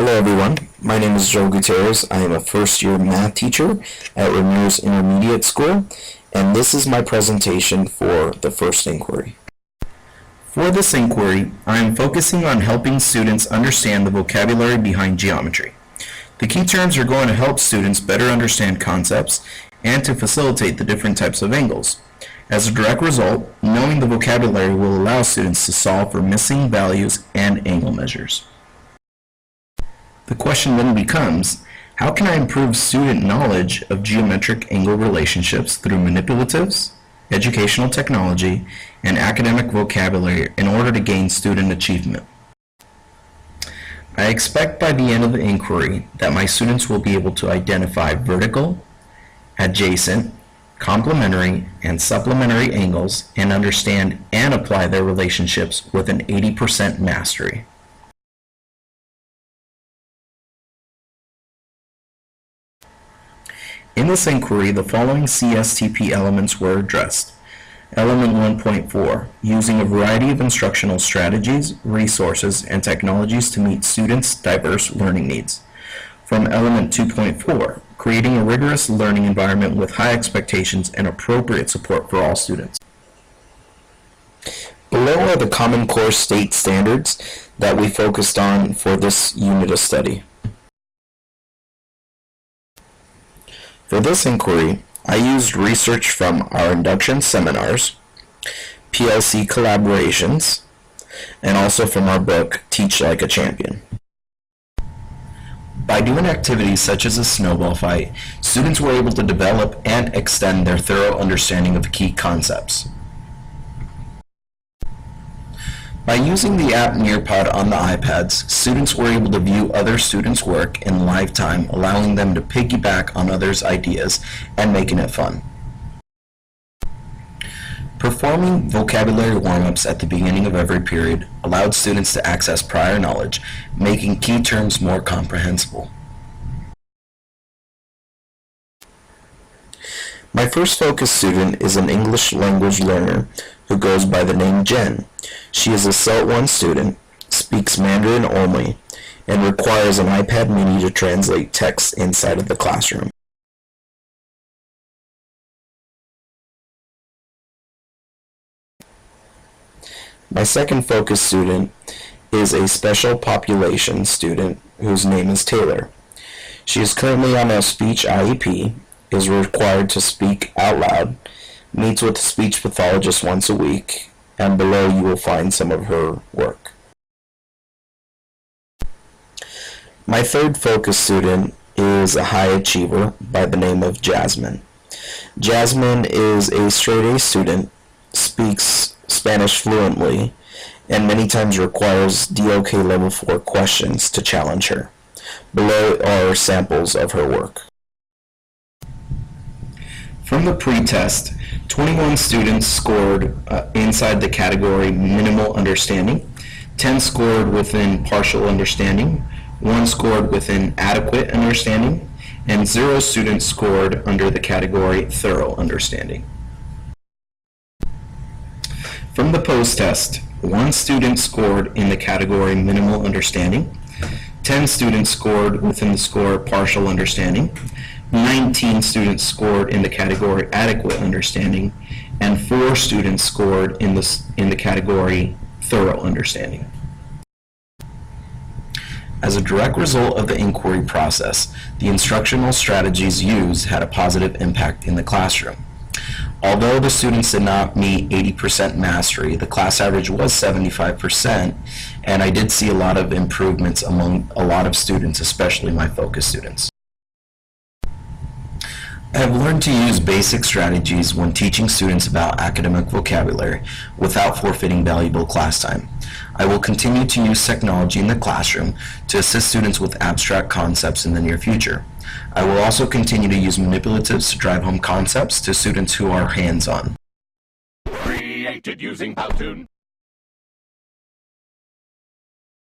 Hello everyone, my name is Joe Gutierrez. I am a first-year math teacher at Ramirez Intermediate School, and this is my presentation for the first inquiry. For this inquiry, I am focusing on helping students understand the vocabulary behind geometry. The key terms are going to help students better understand concepts and to facilitate the different types of angles. As a direct result, knowing the vocabulary will allow students to solve for missing values and angle measures. The question then becomes, how can I improve student knowledge of geometric angle relationships through manipulatives, educational technology, and academic vocabulary in order to gain student achievement? I expect by the end of the inquiry that my students will be able to identify vertical, adjacent, complementary, and supplementary angles and understand and apply their relationships with an 80% mastery. In this inquiry, the following CSTP elements were addressed. Element 1.4, using a variety of instructional strategies, resources, and technologies to meet students' diverse learning needs. From Element 2.4, creating a rigorous learning environment with high expectations and appropriate support for all students. Below are the Common Core state standards that we focused on for this unit of study. For this inquiry, I used research from our induction seminars, PLC collaborations, and also from our book, Teach Like a Champion. By doing activities such as a snowball fight, students were able to develop and extend their thorough understanding of key concepts. By using the app Nearpod on the iPads, students were able to view other students' work in live time, allowing them to piggyback on others' ideas and making it fun. Performing vocabulary warm-ups at the beginning of every period allowed students to access prior knowledge, making key terms more comprehensible. My first focus student is an English language learner who goes by the name Jen. She is a CELT 1 student, speaks Mandarin only, and requires an iPad mini to translate text inside of the classroom. My second focus student is a special population student whose name is Taylor. She is currently on a speech IEP, is required to speak out loud, meets with a speech pathologist once a week, and below you will find some of her work. My third focus student is a high achiever by the name of Jasmine. Jasmine is a straight A student, speaks Spanish fluently, and many times requires DOK Level 4 questions to challenge her. Below are samples of her work. From the pre-test, 21 students scored inside the category minimal understanding, 10 scored within partial understanding, 1 scored within adequate understanding, and 0 students scored under the category thorough understanding. From the post-test, 1 student scored in the category minimal understanding, 10 students scored within the score partial understanding, 19 students scored in the category adequate understanding, and 4 students scored in the category thorough understanding. As a direct result of the inquiry process, the instructional strategies used had a positive impact in the classroom. Although the students did not meet 80% mastery, the class average was 75%, and I did see a lot of improvements among a lot of students, especially my focus students. I have learned to use basic strategies when teaching students about academic vocabulary without forfeiting valuable class time. I will continue to use technology in the classroom to assist students with abstract concepts in the near future. I will also continue to use manipulatives to drive home concepts to students who are hands-on. Created using Powtoon.